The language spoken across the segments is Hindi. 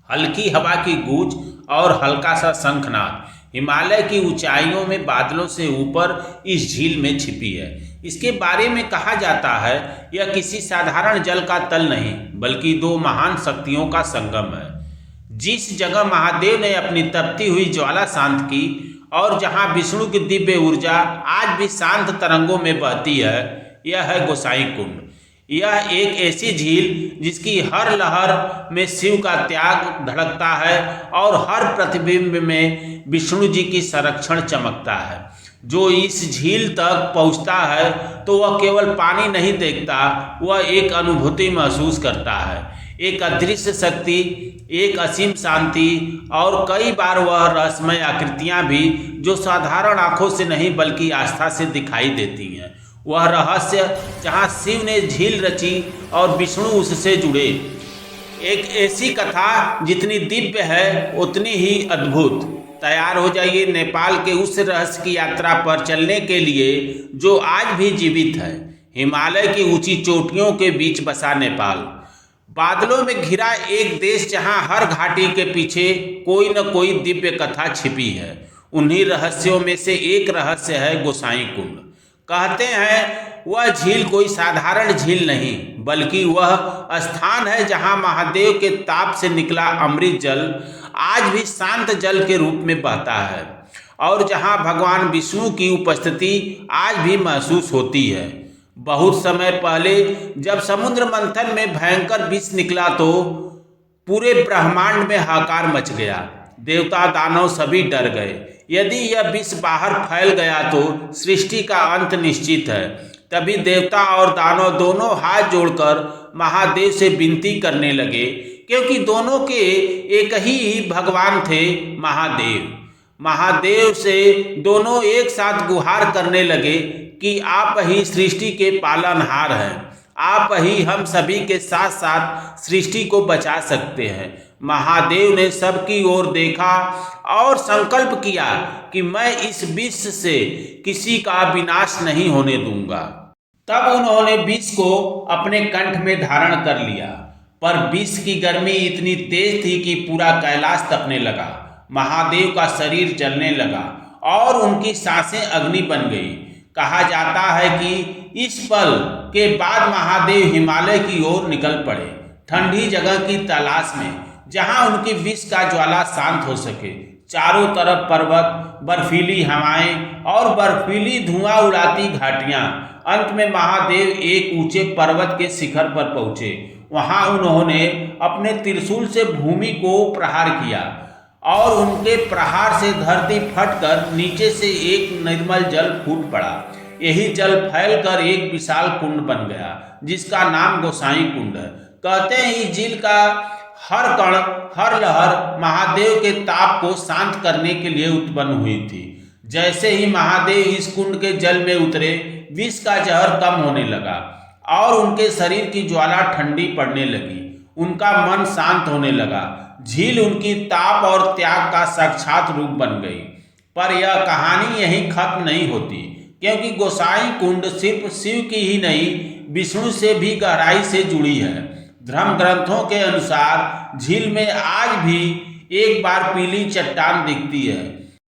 हल्की हवा की गूंज और हल्का सा शंखनाद हिमालय की ऊंचाइयों में बादलों से ऊपर इस झील में छिपी है। इसके बारे में कहा जाता है यह किसी साधारण जल का तल नहीं बल्कि दो महान शक्तियों का संगम है। जिस जगह महादेव ने अपनी तपती हुई ज्वाला शांत की और जहां विष्णु की दिव्य ऊर्जा आज भी शांत तरंगों में बहती है, यह है गोसाई कुंड। यह एक ऐसी झील जिसकी हर लहर में शिव का त्याग धड़कता है और हर प्रतिबिंब में विष्णु जी की संरक्षण चमकता है। जो इस झील तक पहुंचता है तो वह केवल पानी नहीं देखता, वह एक अनुभूति महसूस करता है, एक अदृश्य शक्ति, एक असीम शांति और कई बार वह रहस्यमय आकृतियां भी जो साधारण आंखों से नहीं बल्कि आस्था से दिखाई देती हैं। वह रहस्य जहाँ शिव ने झील रची और विष्णु उससे जुड़े। एक ऐसी कथा जितनी दिव्य है उतनी ही अद्भुत। तैयार हो जाइए नेपाल के उस रहस्य की यात्रा पर चलने के लिए जो आज भी जीवित है। हिमालय की ऊंची चोटियों के बीच बसा नेपाल, बादलों में घिरा एक देश जहां हर घाटी के पीछे कोई न कोई दिव्य कथा छिपी है। उन्हीं रहस्यों में से एक रहस्य है गोसाई कुंड। कहते हैं वह झील कोई साधारण झील नहीं बल्कि वह स्थान है जहां महादेव के ताप से निकला अमृत जल आज भी शांत जल के रूप में बहता है और जहां भगवान विष्णु की उपस्थिति आज भी महसूस होती है। बहुत समय पहले जब समुद्र मंथन में भयंकर विष निकला तो पूरे ब्रह्मांड में हाहाकार मच गया। देवता दानव सभी डर गए। यदि यह विष बाहर फैल गया तो सृष्टि का अंत निश्चित है। तभी देवता और दानव दोनों हाथ जोड़कर महादेव से विनती करने लगे, क्योंकि दोनों के एक ही भगवान थे, महादेव। महादेव से दोनों एक साथ गुहार करने लगे कि आप ही सृष्टि के पालनहार हैं, आप ही हम सभी के साथ साथ सृष्टि को बचा सकते हैं। महादेव ने सबकी ओर देखा और संकल्प किया कि मैं इस विष से किसी का विनाश नहीं होने दूंगा। तब उन्होंने विष को अपने कंठ में धारण कर लिया, पर विष की गर्मी इतनी तेज थी कि पूरा कैलाश तपने लगा। महादेव का शरीर जलने लगा और उनकी सांसें अग्नि बन गई। कहा जाता है कि इस पल के बाद महादेव हिमालय की ओर निकल पड़े, ठंडी जगह की तलाश में जहां उनकी विष का ज्वाला शांत हो सके। चारों तरफ पर्वत, बर्फीली हवाएं और बर्फीली धुआं उड़ाती घाटियां। अंत में महादेव एक ऊंचे पर्वत के शिखर पर पहुंचे। वहां उन्होंने अपने त्रिशूल से भूमि को प्रहार किया और उनके प्रहार से धरती फटकर नीचे से एक निर्मल जल फूट पड़ा। यही जल फैलकर एक विशाल कुंड बन गया जिसका नाम गोसाई कुंड है। कहते हैं इस झील का हर कण, हर लहर महादेव के ताप को शांत करने के लिए उत्पन्न हुई थी। जैसे ही महादेव इस कुंड के जल में उतरे, विष का जहर कम होने लगा और उनके शरीर की ज्वाला ठंडी पड़ने लगी। उनका मन शांत होने लगा। झील उनकी ताप और त्याग का साक्षात रूप बन गई। पर यह कहानी यहीं खत्म नहीं होती, क्योंकि गोसाई कुंड सिर्फ शिव की ही नहीं, विष्णु से भी गहराई से जुड़ी है। धर्म ग्रंथों के अनुसार झील में आज भी एक बार पीली चट्टान दिखती है,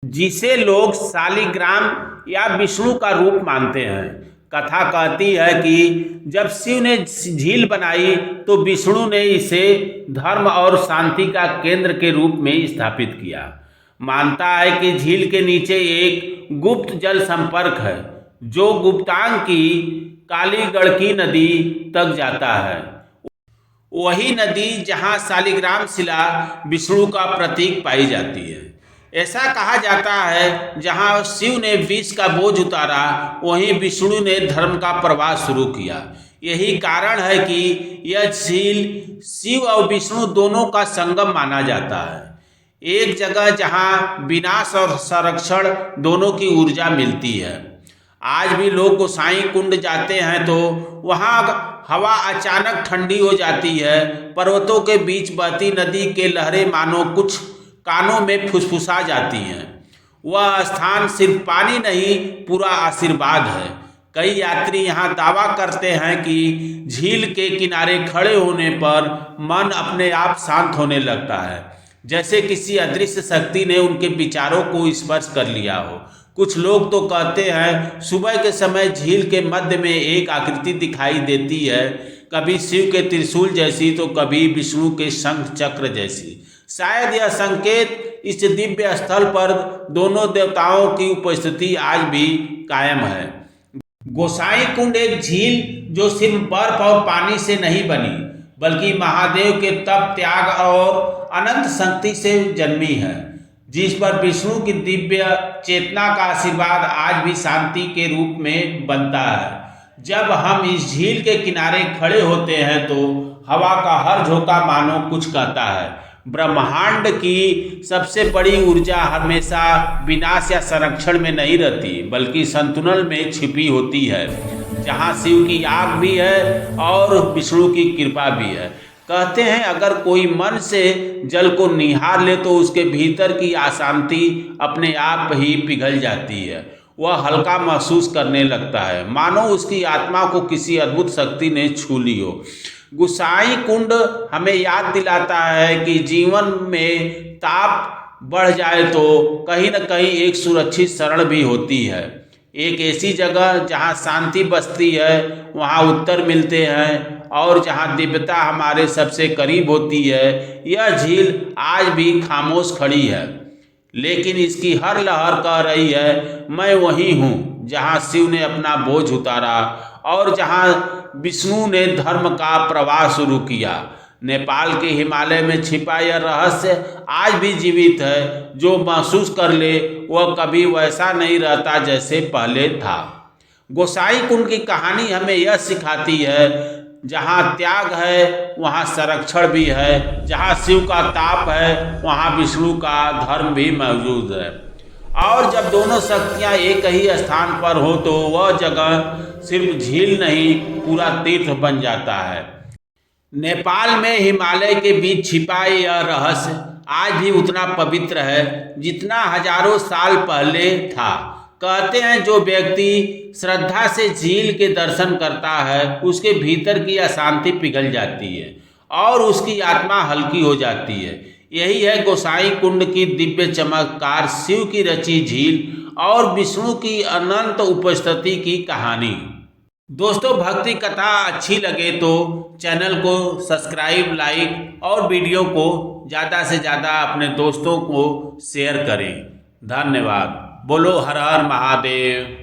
जिसे लोग शालिग्राम या विष्णु का रूप मानते हैं। कथा कहती है कि जब शिव ने झील बनाई तो विष्णु ने इसे धर्म और शांति का केंद्र के रूप में स्थापित किया। मानता है कि झील के नीचे एक गुप्त जल संपर्क है जो गुप्तांग की कालीगढ़ की नदी तक जाता है। वही नदी जहां शालिग्राम शिला विष्णु का प्रतीक पाई जाती है। ऐसा कहा जाता है जहां शिव ने विष का बोझ उतारा, वहीं विष्णु ने धर्म का प्रवाह शुरू किया। यही कारण है कि यह झील शिव और विष्णु दोनों का संगम माना जाता है। एक जगह जहां विनाश और संरक्षण दोनों की ऊर्जा मिलती है। आज भी लोग गोसाई कुंड जाते हैं तो वहां हवा अचानक ठंडी हो जाती है। पर्वतों के बीच बहती नदी के लहरें मानो कुछ कानों में फुसफुसा जाती हैं। वह स्थान सिर्फ पानी नहीं, पूरा आशीर्वाद है। कई यात्री यहाँ दावा करते हैं कि झील के किनारे खड़े होने पर मन अपने आप शांत होने लगता है, जैसे किसी अदृश्य शक्ति ने उनके विचारों को स्पर्श कर लिया हो। कुछ लोग तो कहते हैं सुबह के समय झील के मध्य में एक आकृति दिखाई देती है, कभी शिव के त्रिशूल जैसी तो कभी विष्णु के शंख चक्र जैसी। शायद यह संकेत इस दिव्य स्थल पर दोनों देवताओं की उपस्थिति आज भी कायम है। गोसाई कुंड एक झील जो सिर्फ बर्फ और पानी से नहीं बनी, बल्कि महादेव के तप, त्याग और अनंत शक्ति से जन्मी है, जिस पर विष्णु की दिव्य चेतना का आशीर्वाद आज भी शांति के रूप में बनता है। जब हम इस झील के किनारे खड़े होते हैं तो हवा का हर झोंका मानो कुछ कहता है। ब्रह्मांड की सबसे बड़ी ऊर्जा हमेशा विनाश या संरक्षण में नहीं रहती, बल्कि संतुलन में छिपी होती है, जहाँ शिव की आग भी है और विष्णु की कृपा भी है। कहते हैं अगर कोई मन से जल को निहार ले तो उसके भीतर की अशांति अपने आप ही पिघल जाती है। वह हल्का महसूस करने लगता है, मानो उसकी आत्मा को किसी अद्भुत शक्ति ने छू ली हो। गोसाई कुंड हमें याद दिलाता है कि जीवन में ताप बढ़ जाए तो कहीं न कहीं एक सुरक्षित शरण भी होती है, एक ऐसी जगह जहाँ शांति बसती है, वहाँ उत्तर मिलते हैं और जहाँ दिव्यता हमारे सबसे करीब होती है। यह झील आज भी खामोश खड़ी है, लेकिन इसकी हर लहर कह रही है मैं वही हूँ जहाँ शिव ने अपना बोझ उतारा और जहाँ विष्णु ने धर्म का प्रवाह शुरू किया। नेपाल के हिमालय में छिपा यह रहस्य आज भी जीवित है। जो महसूस कर ले वह कभी वैसा नहीं रहता जैसे पहले था। गोसाई कुंड की कहानी हमें यह सिखाती है जहाँ त्याग है वहाँ संरक्षण भी है, जहाँ शिव का ताप है वहाँ विष्णु का धर्म भी मौजूद है। और जब दोनों शक्तियाँ एक ही स्थान पर हो तो वह जगह सिर्फ झील नहीं पूरा तीर्थ बन जाता है। नेपाल में हिमालय के बीच छिपा यह रहस्य आज भी उतना पवित्र है जितना हजारों साल पहले था। कहते हैं जो व्यक्ति श्रद्धा से झील के दर्शन करता है उसके भीतर की अशांति पिघल जाती है और उसकी आत्मा हल्की हो जाती है। यही है गोसाई कुंड की दिव्य चमत्कार, शिव की रची झील और विष्णु की अनंत उपस्थिति की कहानी। दोस्तों, भक्ति कथा अच्छी लगे तो चैनल को सब्सक्राइब, लाइक और वीडियो को ज़्यादा से ज़्यादा अपने दोस्तों को शेयर करें। धन्यवाद। बोलो हर हर महादेव।